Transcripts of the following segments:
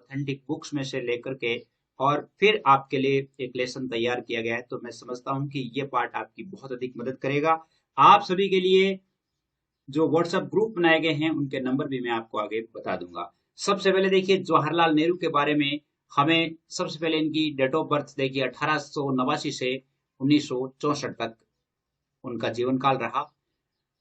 Authentic books में से लेकर के और फिर आपके लिए एक लेसन तैयार किया गया है। तो मैं समझता हूं कि ये पार्ट आपकी बहुत अधिक मदद करेगा। आप सभी के लिए जो व्हाट्सएप ग्रुप बनाए गए हैं उनके नंबर भी मैं आपको आगे बता दूंगा। सबसे पहले देखिए जवाहरलाल नेहरू के बारे में हमें सबसे पहले इनकी डेट ऑफ बर्थ देखिए 1889 से 1964 तक उनका जीवन काल रहा।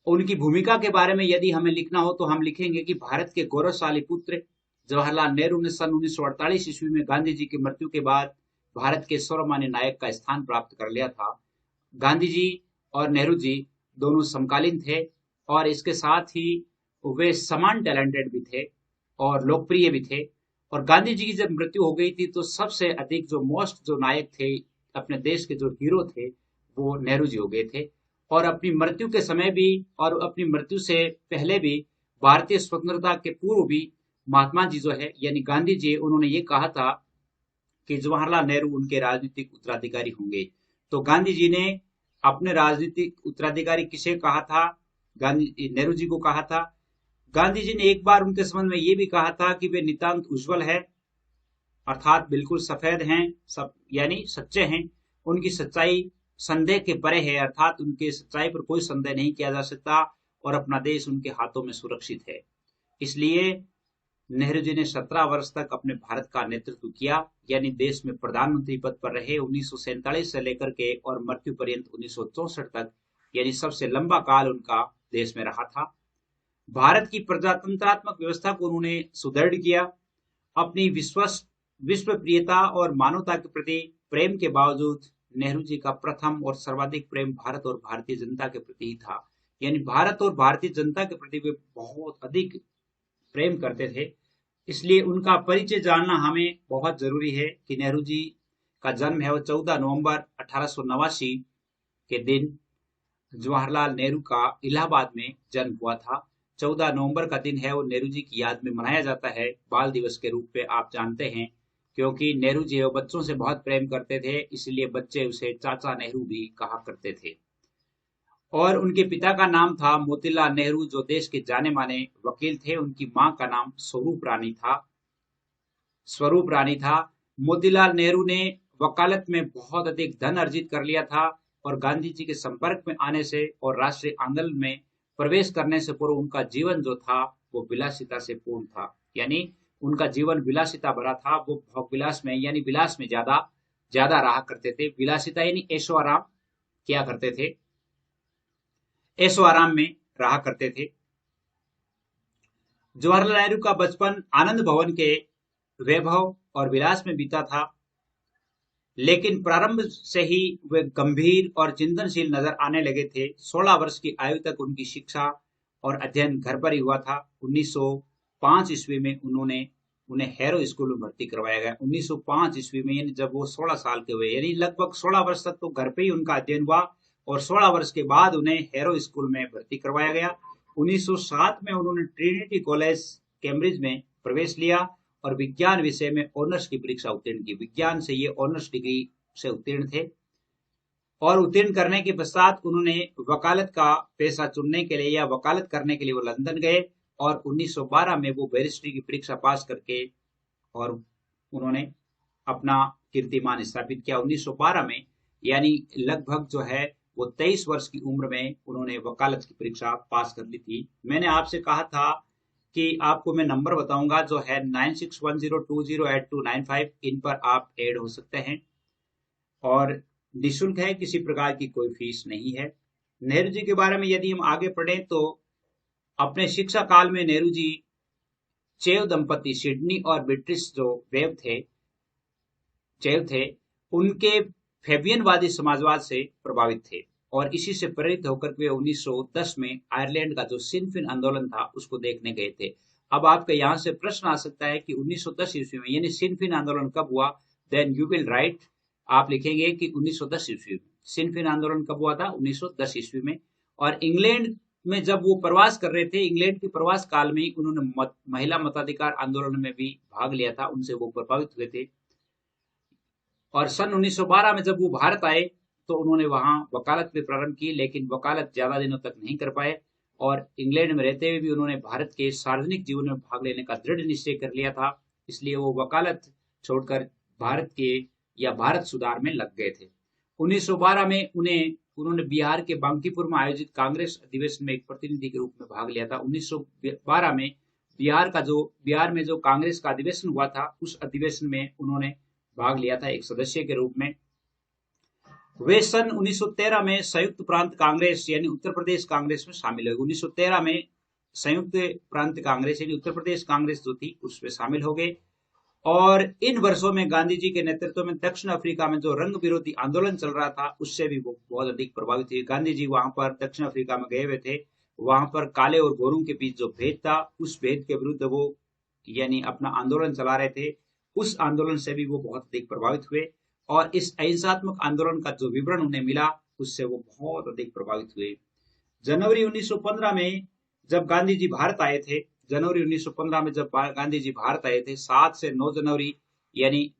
उनकी भूमिका के बारे में यदि हमें लिखना हो तो हम लिखेंगे कि भारत के गौरवशाली पुत्र जवाहरलाल नेहरू ने सन 1948 ईस्वी में गांधी जी की मृत्यु के बाद भारत के सर्वमान्य नायक का स्थान प्राप्त कर लिया था। गांधी जी और नेहरू जी दोनों समकालीन थे और इसके साथ ही वे समान टैलेंटेड भी थे और लोकप्रिय भी थे। और गांधी जी की जब मृत्यु हो गई थी तो सबसे अधिक जो मोस्ट जो नायक थे, अपने देश के जो हीरो थे, वो नेहरू जी हो गए थे। और अपनी मृत्यु के समय भी और अपनी मृत्यु से पहले भी भारतीय स्वतंत्रता के पूर्व भी महात्मा जी जो है यानी गांधी जी, उन्होंने ये कहा था कि जवाहरलाल नेहरू उनके राजनीतिक उत्तराधिकारी होंगे। तो गांधी जी ने अपने राजनीतिक उत्तराधिकारी किसे कहा था? गांधी नेहरू जी को कहा था। गांधी जी ने एक बार उनके संबंध में ये भी कहा था कि वे नितांत उज्जवल है, अर्थात बिल्कुल सफेद हैं, सब यानी सच्चे हैं। उनकी सच्चाई संदेह के परे है, अर्थात उनके सच्चाई पर कोई संदेह नहीं किया जा सकता और अपना देश उनके हाथों में सुरक्षित है। इसलिए नेहरू जी ने 17 वर्ष तक अपने भारत का नेतृत्व किया, यानी देश में प्रधानमंत्री पद पर रहे 1947 से लेकर के और मृत्यु पर्यंत 1964 तक, यानी सबसे लंबा काल उनका देश में रहा था। भारत की प्रजातंत्रात्मक व्यवस्था को उन्होंने सुदृढ़ किया। अपनी विश्व प्रियता और मानवता के प्रति प्रेम के बावजूद नेहरू जी का प्रथम और सर्वाधिक प्रेम भारत और भारतीय जनता के प्रति ही था। यानी भारत और भारतीय जनता के प्रति वे बहुत अधिक प्रेम करते थे। इसलिए उनका परिचय जानना हमें बहुत जरूरी है कि नेहरू जी का जन्म है वो 14 नवंबर 1889 के दिन जवाहरलाल नेहरू का इलाहाबाद में जन्म हुआ था। 14 नवंबर का दिन है वो नेहरू जी की याद में मनाया जाता है बाल दिवस के रूप में, आप जानते हैं, क्योंकि नेहरू जी वो बच्चों से बहुत प्रेम करते थे, इसलिए बच्चे उसे चाचा नेहरू भी कहा करते थे। और उनके पिता का नाम था मोतीलाल नेहरू, जो देश के जाने माने वकील थे। उनकी मां का नाम स्वरूप रानी था। मोतीलाल नेहरू ने वकालत में बहुत अधिक धन अर्जित कर लिया था और गांधी जी के संपर्क में आने से और राष्ट्रीय आंदोलन में प्रवेश करने से पूर्व उनका जीवन जो था वो विलासिता से पूर्ण था। यानी उनका जीवन विलासिता भरा था। वो भोग विलास में यानी विलास में ज्यादा ज्यादा रहा करते थे। विलासिता यानी ऐशो आराम किया करते थे, ऐशो आराम में रहा करते थे। जवाहरलाल नेहरू का बचपन आनंद भवन के वैभव और विलास में बीता था, लेकिन प्रारंभ से ही वे गंभीर और चिंतनशील नजर आने लगे थे। 16 वर्ष की आयु तक उनकी शिक्षा और अध्ययन घर पर ही हुआ था। 1905 ईस्वी में उन्हें हैरो स्कूल में भर्ती करवाया गया। 1905 ईस्वी में, यानी जब वो 16 साल के हुए, यानी लगभग 16 वर्ष तक तो घर पे ही उनका अध्ययन हुआ और 16 वर्ष के बाद उन्हें हैरो स्कूल में भर्ती करवाया गया। 1907 में उन्होंने ट्रिनिटी कॉलेज कैम्ब्रिज में प्रवेश लिया और विज्ञान विषय में ऑनर्स की परीक्षा उत्तीर्ण की। विज्ञान से ये ऑनर्स डिग्री से उत्तीर्ण थे और उत्तीर्ण करने के पश्चात उन्होंने वकालत का पेशा चुनने के लिए या वकालत करने के लिए वो लंदन गए और 1912 में वो बैरिस्ट्री की परीक्षा पास करके और उन्होंने अपना कीर्तिमान स्थापित किया। 1912 में, यानी लगभग जो है वो 23 वर्ष की उम्र में उन्होंने वकालत की परीक्षा पास कर ली थी। मैंने आपसे कहा था कि आपको मैं नंबर बताऊंगा जो है 9610208295, इन पर आप ऐड हो सकते हैं और निःशुल्क है, किसी प्रकार की कोई फीस नहीं है। नेहरू जी के बारे में यदि हम आगे पढ़ें तो अपने शिक्षा काल में नेहरू जी चेव दंपति सिडनी और ब्रिटिश जो चेव थे उनके फेबियनवादी समाजवाद से प्रभावित थे और इसी से प्रेरित होकर वे 1910 में आयरलैंड का जो सिनफिन आंदोलन था उसको देखने गए थे। अब आपके यहाँ से प्रश्न आ सकता है कि 1910 ईस्वी में, यानी सिनफिन आंदोलन कब हुआ? देन यू विल राइट, आप लिखेंगे कि 1910 ईस्वी में। सिनफिन आंदोलन कब हुआ था? 1910 ईस्वी में। और इंग्लैंड में जब वो प्रवास कर रहे थे, इंग्लैंड के प्रवास काल में उन्होंने महिला मताधिकार आंदोलन में भी भाग लिया था, उनसे वो प्रभावित हुए थे। और सन 1912 में जब वो भारत आए तो उन्होंने वहां वकालत भी प्रारंभ की, लेकिन वकालत ज्यादा दिनों तक नहीं कर पाए और इंग्लैंड में रहते हुए भी उन्होंने भारत के सार्वजनिक जीवन में भाग लेने का दृढ़ निश्चय कर लिया था। इसलिए वो वकालत छोड़कर भारत के या भारत सुधार में लग गए थे। 1912 में उन्होंने बिहार के बांकीपुर में आयोजित कांग्रेस अधिवेशन में एक प्रतिनिधि के रूप में भाग लिया था। 1912 में बिहार में जो कांग्रेस का अधिवेशन हुआ था, उस अधिवेशन में उन्होंने भाग लिया था एक सदस्य के रूप में। वे सन 1913 में संयुक्त प्रांत कांग्रेस यानी उत्तर प्रदेश कांग्रेस में शामिल हुए। 1913 में संयुक्त प्रांत कांग्रेस यानी उत्तर प्रदेश कांग्रेस जो थी उसमें शामिल हो गए। और इन वर्षों में गांधी जी के नेतृत्व में दक्षिण अफ्रीका में जो रंग विरोधी आंदोलन चल रहा था, उससे भी वो बहुत अधिक प्रभावित हुए। गांधी जी वहां पर दक्षिण अफ्रीका में गए हुए थे, वहां पर काले और गोरों के बीच जो भेद था, उस भेद के विरुद्ध वो यानी अपना आंदोलन चला रहे थे। उस आंदोलन से भी वो बहुत अधिक प्रभावित हुए और इस अहिंसात्मक आंदोलन का जो विवरण उन्हें मिला, उससे वो बहुत अधिक प्रभावित हुए। जनवरी 1915 में जब गांधी जी भारत आए थे, जनवरी 1915 में जब गांधी जी भारत आए थे, 7 से 9 जनवरी यानी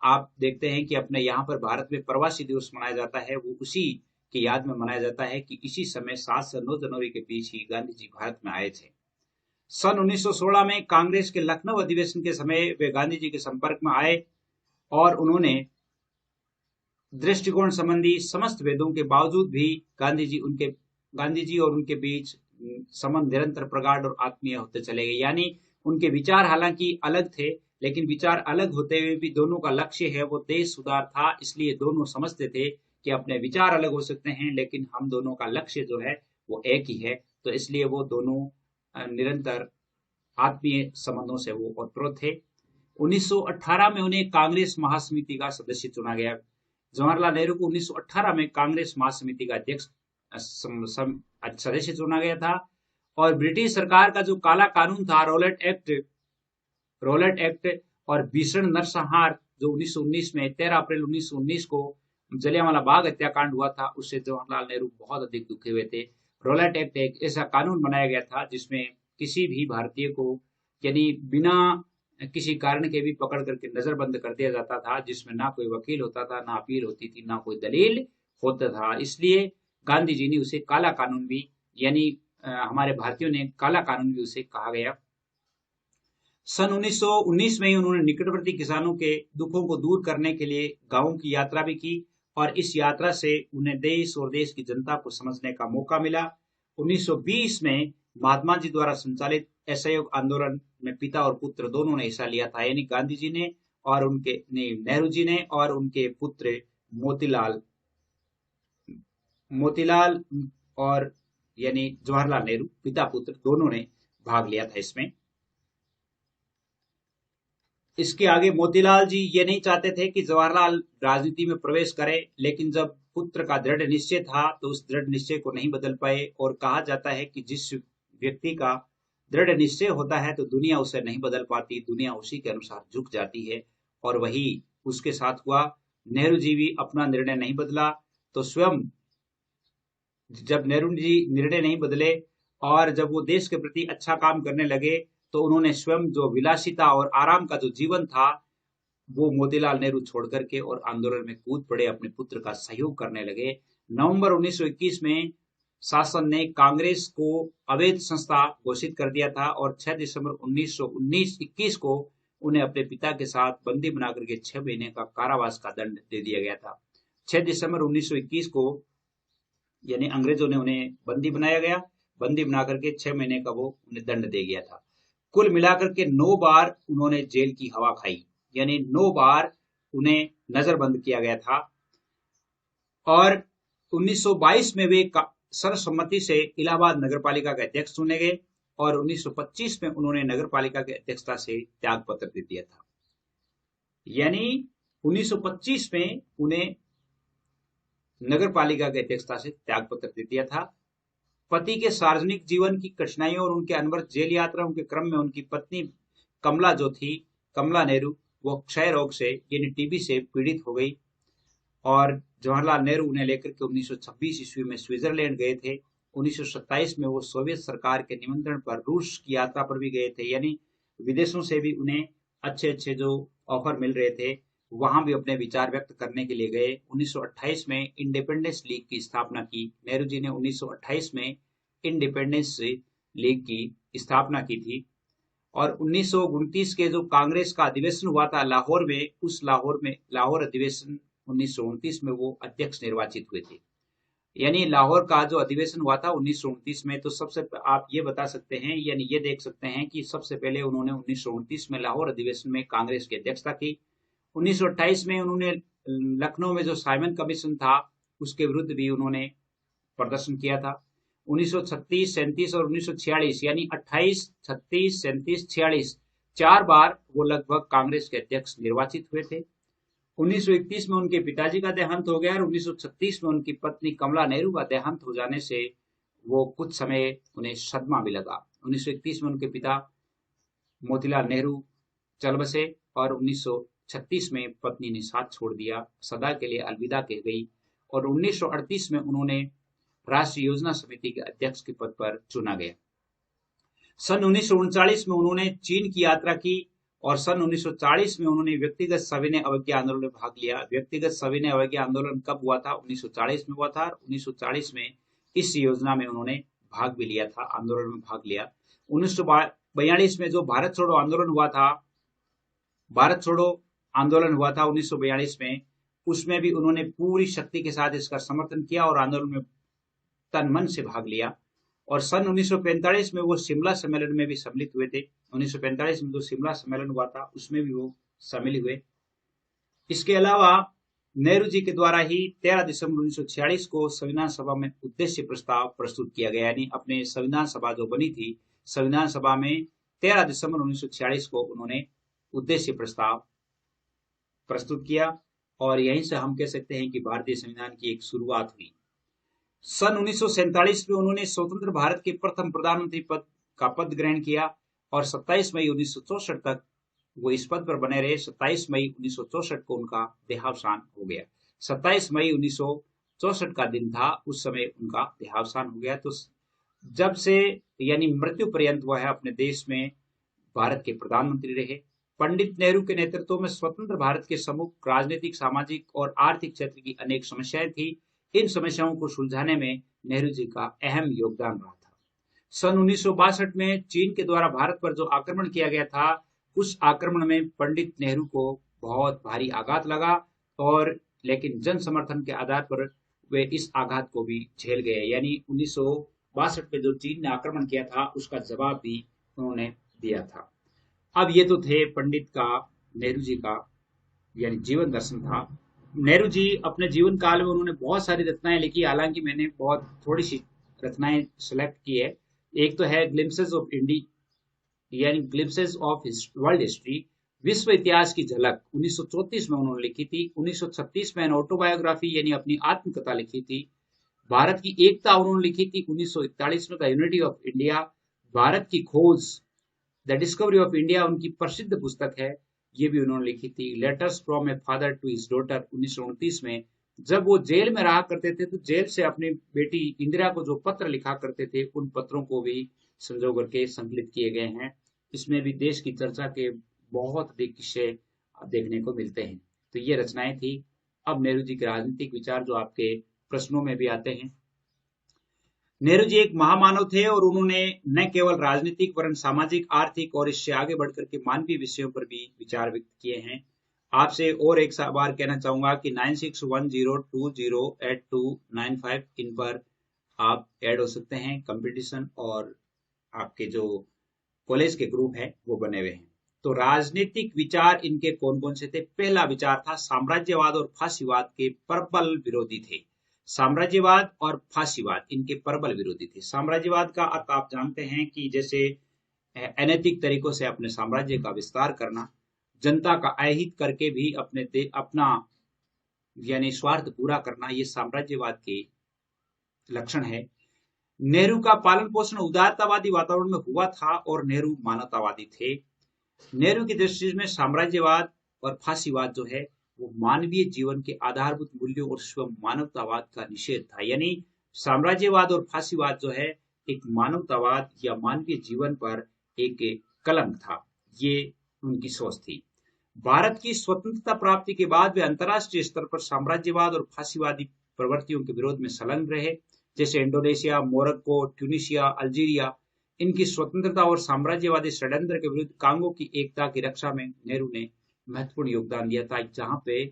आप देखते हैं कि अपने यहाँ पर भारत में प्रवासी दिवस मनाया जाता है, वो उसी की याद में मनाया जाता है कि इसी समय 7 से 9 जनवरी के बीच ही गांधी जी भारत में आए थे। सन 1916 में कांग्रेस के लखनऊ अधिवेशन के समय वे गांधी जी के संपर्क में आए और उन्होंने दृष्टिकोण संबंधी समस्त भेदों के बावजूद भी गांधी जी और उनके बीच संबंध निरंतर प्रगाढ़ और आत्मीय होते चले गए। यानी उनके विचार हालांकि अलग थे, लेकिन विचार अलग होते हुए भी दोनों का लक्ष्य है वो देश सुधार था। इसलिए दोनों समझते थे कि अपने विचार अलग हो सकते हैं, लेकिन हम दोनों का लक्ष्य जो है वो एक ही है। तो इसलिए वो दोनों निरंतर आत्मीय संबंधों से वो ओतप्रोत थे। 1918 में उन्हें कांग्रेस महासमिति का सदस्य चुना गया। जवाहरलाल नेहरू को 1918 में कांग्रेस महासमिति का अध्यक्ष सदस्य चुना गया था। और ब्रिटिश सरकार का जो काला कानून था, रॉलेट एक्ट और भीषण नरसंहार जो 1919 में 13 अप्रैल 1919 को जलियांवाला बाग हत्याकांड हुआ था, उससे जवाहरलाल नेहरू बहुत अधिक दुखे हुए थे। रॉलेट एक्ट एक ऐसा कानून बनाया गया था जिसमें किसी भी भारतीय को यानी बिना किसी कारण के भी पकड़ करके नजरबंद कर दिया जाता था, जिसमें ना कोई वकील होता था, ना अपील होती थी, ना कोई दलील होता था। इसलिए गांधी जी ने उसे काला कानून भी यानी हमारे भारतीयों ने काला कानून भी उसे कहा गया। सन 1919 में ही उन्होंने निकटवर्ती किसानों के दुखों को दूर करने के लिए गांवों की यात्रा भी की और इस यात्रा से उन्हें देश और देश की जनता को समझने का मौका मिला। 1920 में महात्मा जी द्वारा संचालित असहयोग आंदोलन में पिता और पुत्र दोनों ने हिस्सा लिया था, यानी गांधी जी ने और उनके नेहरू जी ने और उनके पुत्र मोतीलाल और यानी जवाहरलाल नेहरू पिता पुत्र दोनों ने भाग लिया था इसमें। इसके आगे मोतीलाल जी ये नहीं चाहते थे कि जवाहरलाल राजनीति में प्रवेश करे, लेकिन जब पुत्र का दृढ़ निश्चय था तो उस दृढ़ निश्चय को नहीं बदल पाए। और कहा जाता है कि जिस व्यक्ति का दृढ़ निश्चय होता है तो दुनिया उसे नहीं बदल पाती, दुनिया उसी के अनुसार झुक जाती है, और वही उसके साथ हुआ। नेहरू जी भी अपना निर्णय नहीं बदला, तो स्वयं जब नेहरू जी निर्णय नहीं बदले और जब वो देश के प्रति अच्छा काम करने लगे, तो उन्होंने स्वयं जो विलासिता और आराम का जो जीवन था वो मोतीलाल नेहरू छोड़ करके और आंदोलन में कूद पड़े, अपने पुत्र का सहयोग करने लगे। नवंबर 1921 में शासन ने कांग्रेस को अवैध संस्था घोषित कर दिया था और 6 दिसंबर 1921 को उन्हें अपने पिता के साथ बंदी बनाकर के 6 महीने का कारावास का दंड दे दिया गया था। 6 दिसंबर 1921 को यानी अंग्रेजों ने उन्हें बंदी बनाया गया, बंदी बना करके 6 महीने का वो उन्हें दंड दे गया था। कुल मिलाकर के 9 बार उन्होंने जेल की हवा खाई, यानी 9 बार उन्हें नजरबंद किया गया था। और 1922 में वे सर्वसम्मति से इलाहाबाद नगरपालिका के अध्यक्ष चुने गए और 1925 में उन्होंने नगरपालिका की अध्यक्षता से त्याग पत्र दे दिया था। यानी 1925 में उन्हें नगरपालिका की अध्यक्षता से त्याग पत्र दे दिया था। पति के सार्वजनिक जीवन की कठिनाइयों और उनके अनवरत जेल यात्राओं के क्रम में उनकी पत्नी कमला जो थी, कमला नेहरू, वो क्षय रोग से यानी टीबी से पीड़ित हो गई और जवाहरलाल नेहरू उन्हें लेकर के 1926 ईस्वी में स्विट्जरलैंड गए थे। 1927 में वो सोवियत सरकार के निमंत्रण पर रूस की यात्रा पर भी गए थे, यानी विदेशों से भी उन्हें अच्छे अच्छे जो ऑफर मिल रहे थे वहां भी अपने विचार व्यक्त करने के लिए गए। 1928 में इंडिपेंडेंस लीग की स्थापना की। नेहरू जी ने 1928 में इंडिपेंडेंस लीग की स्थापना की थी और 1929 के जो कांग्रेस का अधिवेशन हुआ था लाहौर में, उस लाहौर अधिवेशन 1929 में वो अध्यक्ष निर्वाचित हुए थे। यानी लाहौर का जो अधिवेशन हुआ था 1929 में, तो सबसे आप ये बता सकते हैं, यानी ये देख सकते हैं कि सबसे पहले उन्होंने 1929 में लाहौर अधिवेशन में कांग्रेस की अध्यक्षता की। 1928 में उन्होंने लखनऊ में जो साइमन कमीशन था उसके विरुद्ध भी उन्होंने प्रदर्शन किया था। 1936, 37 और 1946 यानी 28, 36, 37, 46 4 बार वो लगभग कांग्रेस के अध्यक्ष निर्वाचित हुए थे। 1931 में उनके पिताजी का देहांत हो गया और 1936 में उनकी पत्नी कमला नेहरू का देहांत हो जाने से वो कुछ समय उन्हें सदमा भी लगा। 1931 में उनके पिता मोतीलाल नेहरू चल बसे और 1936 में पत्नी ने साथ छोड़ दिया, सदा के लिए अलविदा कह गई और 1938 में उन्होंने राष्ट्रीय योजना समिति के अध्यक्ष के पद पर चुना गया। सन 1939 में उन्होंने चीन की यात्रा की और सन 1940 में उन्होंने व्यक्तिगत सविनय अवज्ञा आंदोलन में भाग लिया। व्यक्तिगत सविनय अवज्ञा आंदोलन कब हुआ था? 1940 में हुआ था। 1940 में इस योजना में उन्होंने भाग भी लिया था, आंदोलन में भाग लिया। 1942 में जो भारत छोड़ो आंदोलन हुआ था, 1942 में, उसमें भी उन्होंने पूरी शक्ति के साथ इसका समर्थन किया और आंदोलन में तन मन से भाग लिया। और सन 1945 में वो शिमला सम्मेलन में भी सम्मिलित हुए थे। 1945 में जो शिमला सम्मेलन हुआ था उसमें भी वो शामिल हुए। इसके अलावा नेहरू जी के द्वारा ही 13 दिसंबर 1946 को संविधान सभा में उद्देश्य प्रस्ताव प्रस्तुत किया गया, यानी अपने संविधान सभा जो बनी थी, संविधान सभा में 13 दिसंबर 1946 को उन्होंने उद्देश्य प्रस्ताव प्रस्तुत किया और यहीं से हम कह सकते हैं कि भारतीय संविधान की एक शुरुआत हुई। सन 1947 में उन्होंने स्वतंत्र भारत के प्रथम प्रधानमंत्री पद का पद ग्रहण किया और 27 मई 1964 तक वो इस पद पर बने रहे। 27 मई 1964 को उनका देहावसान हो गया। 27 मई 1964 का दिन था, उस समय उनका देहावसान हो गया। तो जब से यानी मृत्यु पर्यंत वह है अपने देश में भारत के प्रधानमंत्री रहे। पंडित नेहरू के नेतृत्व में स्वतंत्र भारत के सम्मुख राजनीतिक, सामाजिक और आर्थिक क्षेत्र की अनेक समस्याएं थी। इन समस्याओं को सुलझाने में नेहरू जी का अहम योगदान रहा था। सन 1962 में चीन के द्वारा भारत पर जो आक्रमण किया गया था, उस आक्रमण में पंडित नेहरू को बहुत भारी आघात लगा और लेकिन जन समर्थन के आधार पर वे इस आघात को भी झेल गए। यानी 1962 में जो चीन ने आक्रमण किया था उसका जवाब भी उन्होंने दिया था। अब ये तो थे पंडित का, नेहरू जी का यानी जीवन दर्शन था। नेहरू जी अपने जीवन काल में उन्होंने बहुत सारी रचनाएं लिखी, हालांकि मैंने बहुत थोड़ी सी रचनाएं सेलेक्ट की है। एक तो है ग्लिम्पसेस ऑफ इंडिया यानी ग्लिम्पसेस ऑफ वर्ल्ड हिस्ट्री, विश्व इतिहास की झलक, 1934 में उन्होंने लिखी थी। 1936 में एन ऑटोबायोग्राफी यानी अपनी आत्मकथा लिखी थी। भारत की एकता उन्होंने लिखी थी 1941 में, the unity of India. Bharat की खोज, द डिस्कवरी ऑफ इंडिया उनकी प्रसिद्ध पुस्तक है, ये भी उन्होंने लिखी थी। Letters from a father to his daughter 1929 में, जब वो जेल में रहा करते थे तो जेल से अपनी बेटी इंदिरा को जो पत्र लिखा करते थे, उन पत्रों को भी संजो करके संकलित किए गए हैं। इसमें भी देश की चर्चा के बहुत अधिक किस्से देखने को मिलते हैं। तो ये रचनाएं थी। अब नेहरू जी के राजनीतिक विचार जो आपके प्रश्नों में भी आते हैं। नेहरू जी एक महामानव थे और उन्होंने न केवल राजनीतिक वरन सामाजिक, आर्थिक और इससे आगे बढ़कर के मानवीय विषयों पर भी विचार व्यक्त किए हैं। आपसे और एक बार कहना चाहूंगा कि 9610208295 इन पर आप ऐड हो सकते हैं। कंपटीशन और आपके जो कॉलेज के ग्रुप है वो बने हुए हैं। तो राजनीतिक विचार इनके कौन कौन से थे? पहला विचार था साम्राज्यवाद और फांसीवाद के प्रबल विरोधी थे। साम्राज्यवाद और फांसीवाद इनके प्रबल विरोधी थे। साम्राज्यवाद का अर्थ आप जानते हैं कि जैसे अनैतिक तरीकों से अपने साम्राज्य का विस्तार करना, जनता का अहित करके भी अपना यानी स्वार्थ पूरा करना, ये साम्राज्यवाद के लक्षण है। नेहरू का पालन पोषण उदारतावादी वातावरण में हुआ था और नेहरू मानवतावादी थे। नेहरू की दृष्टि में साम्राज्यवाद और फांसीवाद जो है वो मानवीय जीवन के आधारभूत मूल्यों और स्व मानवतावाद का निषेध था। यानी साम्राज्यवाद और फांसीवाद जो है एक मानवतावाद या मानवीय जीवन पर एक कलंक था, ये उनकी सोच थी। भारत की स्वतंत्रता प्राप्ति के बाद वे अंतर्राष्ट्रीय स्तर पर साम्राज्यवाद और फांसीवादी प्रवृत्तियों के विरोध में संलग्न रहे, जैसे इंडोनेशिया, मोरक्को, ट्यूनीशिया, अल्जीरिया इनकी स्वतंत्रता और साम्राज्यवादी षड्यंत्र के विरुद्ध कांगो की एकता की रक्षा में नेहरू ने महत्वपूर्ण योगदान दिया था, जहां पे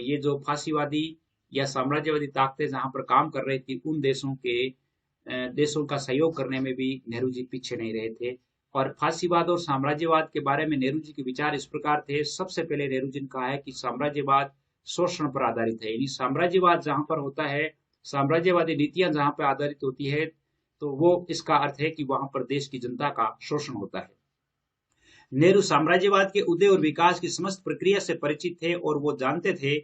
ये जो फांसीवादी या साम्राज्यवादी ताकतें जहां पर काम कर रही थी, उन देशों का सहयोग करने में भी नेहरू जी पीछे नहीं रहे थे। और फांसीवाद और साम्राज्यवाद के बारे में नेहरू जी के विचार इस प्रकार थे। सबसे पहले नेहरू जी ने कहा है कि साम्राज्यवाद शोषण पर आधारित है, यानी साम्राज्यवाद जहां पर होता है, साम्राज्यवादी नीतियां जहां पर आधारित होती है, तो वो इसका अर्थ है कि वहां पर देश की जनता का शोषण होता है। नेहरू साम्राज्यवाद के उदय और विकास की समस्त प्रक्रिया से परिचित थे और वो जानते थे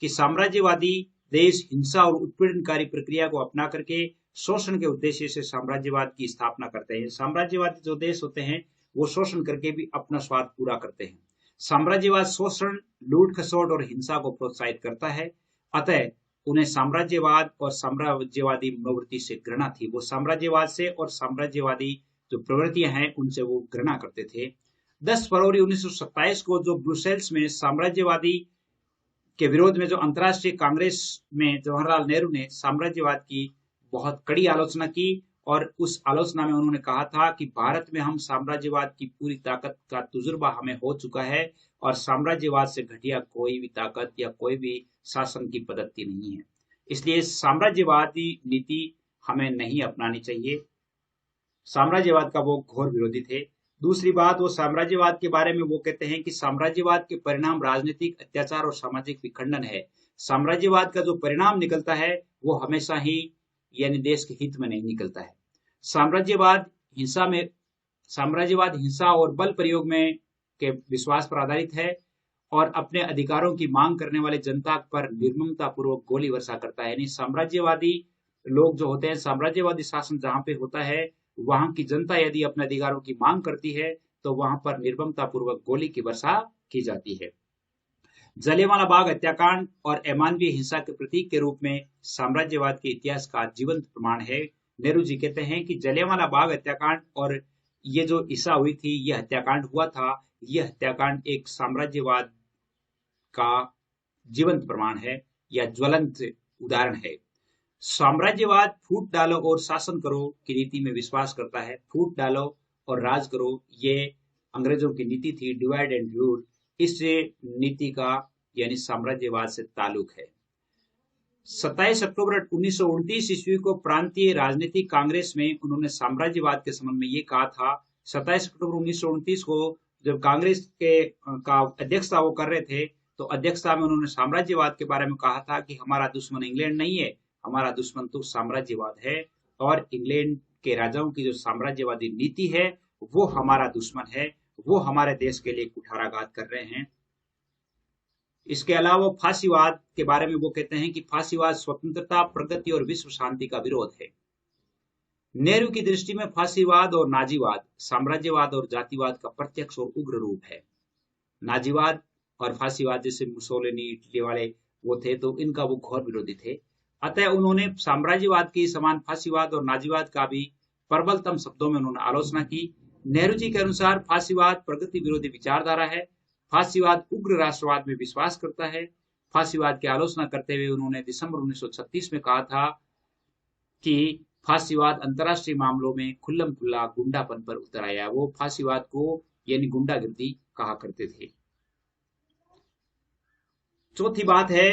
कि साम्राज्यवादी देश हिंसा और उत्पीड़नकारी प्रक्रिया को अपना करके शोषण के उद्देश्य से साम्राज्यवाद की स्थापना करते हैं। साम्राज्यवादी जो देश होते हैं वो शोषण करके भी अपना स्वार्थ पूरा करते हैं। साम्राज्यवाद शोषण, लूट खसोट और हिंसा को प्रोत्साहित करता है, अतः उन्हें साम्राज्यवाद और साम्राज्यवादी मनोवृत्ति से घृणा थी। वो साम्राज्यवाद से और साम्राज्यवादी जो प्रवृत्तियां हैं उनसे वो घृणा करते थे। 10 फरवरी 1927 को जो ब्रुसेल्स में साम्राज्यवादी के विरोध में जो अंतर्राष्ट्रीय कांग्रेस में जवाहरलाल नेहरू ने साम्राज्यवाद की बहुत कड़ी आलोचना की और उस आलोचना में उन्होंने कहा था कि भारत में हम साम्राज्यवाद की पूरी ताकत का तजुर्बा हमें हो चुका है और साम्राज्यवाद से घटिया कोई भी ताकत या कोई भी शासन की पद्धति नहीं है, इसलिए साम्राज्यवादी नीति हमें नहीं अपनानी चाहिए। साम्राज्यवाद का वो घोर विरोधी थे। दूसरी बात, वो साम्राज्यवाद के बारे में वो कहते हैं कि साम्राज्यवाद के परिणाम राजनीतिक अत्याचार और सामाजिक विखंडन है। साम्राज्यवाद का जो परिणाम निकलता है वो हमेशा ही यानी देश के हित में नहीं निकलता है। साम्राज्यवाद हिंसा और बल प्रयोग में के विश्वास पर आधारित है और अपने अधिकारों की मांग करने वाले जनता पर निर्ममता पूर्वक गोली वर्षा करता है। यानी साम्राज्यवादी लोग जो होते हैं, साम्राज्यवादी शासन जहां पे होता है, वहां की जनता यदि अपने अधिकारों की मांग करती है तो वहां पर निर्ममता पूर्वक गोली की वर्षा की जाती है। जलियांवाला बाग हत्याकांड और अमानवीय हिंसा के प्रतीक के रूप में साम्राज्यवाद के इतिहास का जीवंत प्रमाण है। नेहरू जी कहते हैं कि जलियांवाला बाग हत्याकांड और ये जो हिंसा हुई थी, यह हत्याकांड हुआ था, यह हत्याकांड एक साम्राज्यवाद का जीवंत प्रमाण है या ज्वलंत उदाहरण है। साम्राज्यवाद फूट डालो और शासन करो की नीति में विश्वास करता है। फूट डालो और राज करो, ये अंग्रेजों की नीति थी, डिवाइड एंड रूल। इस नीति का यानी साम्राज्यवाद से ताल्लुक है। 27 अक्टूबर 1929 ईस्वी को प्रांतीय राजनीतिक कांग्रेस में उन्होंने साम्राज्यवाद के संबंध में ये कहा था। 27 अक्टूबर 1929 को जब कांग्रेस का अध्यक्षता वो कर रहे थे, तो अध्यक्षता में उन्होंने साम्राज्यवाद के बारे में कहा था कि हमारा दुश्मन इंग्लैंड नहीं है, हमारा दुश्मन तो साम्राज्यवाद है और इंग्लैंड के राजाओं की जो साम्राज्यवादी नीति है वो हमारा दुश्मन है, वो हमारे देश के लिए कुठाराघात कर रहे हैं। इसके अलावा फांसीवाद के बारे में वो कहते हैं कि फांसीवाद स्वतंत्रता, प्रगति और विश्व शांति का विरोध है। नेहरू की दृष्टि में फांसीवाद और नाजीवाद साम्राज्यवाद और जातिवाद का प्रत्यक्ष और उग्र रूप है। नाजीवाद और फांसीवाद जैसे मुसोलिनी, इटली वाले वो थे, तो इनका वो घोर विरोधी थे। अतः उन्होंने साम्राज्यवाद की समान फांसीवाद और नाजीवाद का भी प्रबलतम शब्दों में उन्होंने आलोचना की। नेहरू जी के अनुसार फांसीवाद प्रगति विरोधी विचारधारा है। फांसीवाद उग्र राष्ट्रवाद में विश्वास करता है। फांसीवाद की आलोचना करते हुए उन्होंने दिसंबर 1936 में कहा था कि फांसीवाद अंतर्राष्ट्रीय मामलों में खुल्लम खुल्ला गुंडापन पर उतर आया। वो फांसीवाद को यानी गुंडागिर्दी कहा करते थे। चौथी बात है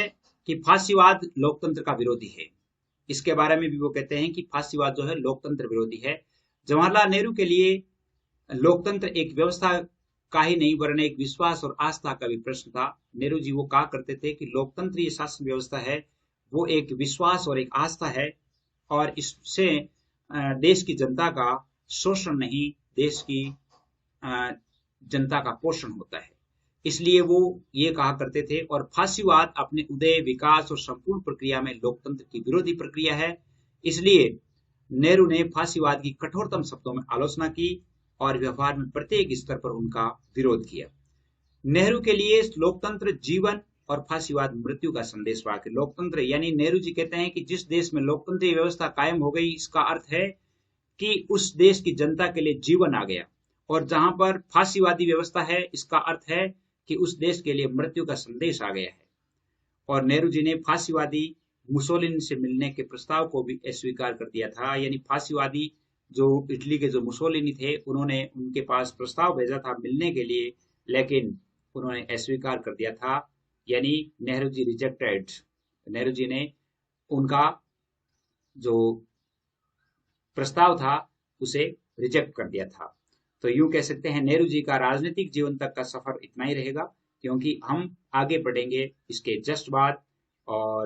कि फांसीवाद लोकतंत्र का विरोधी है। इसके बारे में भी वो कहते हैं कि फांसीवाद जो है लोकतंत्र विरोधी है। जवाहरलाल नेहरू के लिए लोकतंत्र एक व्यवस्था का ही नहीं वरन एक विश्वास और आस्था का भी प्रश्न था। नेहरू जी वो कहा करते थे कि लोकतंत्रीय शासन व्यवस्था है वो एक विश्वास और एक आस्था है और इससे देश की जनता का शोषण नहीं, देश की जनता का पोषण होता है। इसलिए वो ये कहा करते थे। और फांसीवाद अपने उदय, विकास और संपूर्ण प्रक्रिया में लोकतंत्र की विरोधी प्रक्रिया है। इसलिए नेहरू ने फांसीवाद की कठोरतम शब्दों में आलोचना की और व्यवहार में प्रत्येक स्तर पर उनका विरोध किया। नेहरू के लिए लोकतंत्र जीवन और फांसीवाद मृत्यु का संदेशवाहक है। लोकतंत्र यानी नेहरू जी कहते हैं कि जिस देश में लोकतंत्रीय व्यवस्था कायम हो गई, इसका अर्थ है कि उस देश की जनता के लिए जीवन आ गया, और जहां पर फांसीवादी व्यवस्था है इसका अर्थ है कि उस देश के लिए मृत्यु का संदेश आ गया है। और नेहरू जी ने फांसीवादी मुसोलिनी से मिलने के प्रस्ताव को भी अस्वीकार कर दिया था। यानी फांसीवादी जो इटली के जो मुसोलिनी थे उन्होंने उनके पास प्रस्ताव भेजा था मिलने के लिए, लेकिन उन्होंने अस्वीकार कर दिया था। यानी नेहरू जी रिजेक्टेड, नेहरू जी ने उनका जो प्रस्ताव था उसे रिजेक्ट कर दिया था। तो यूं कह सकते हैं नेहरू जी का राजनीतिक जीवन तक का सफर इतना ही रहेगा, क्योंकि हम आगे बढ़ेंगे इसके जस्ट बाद। और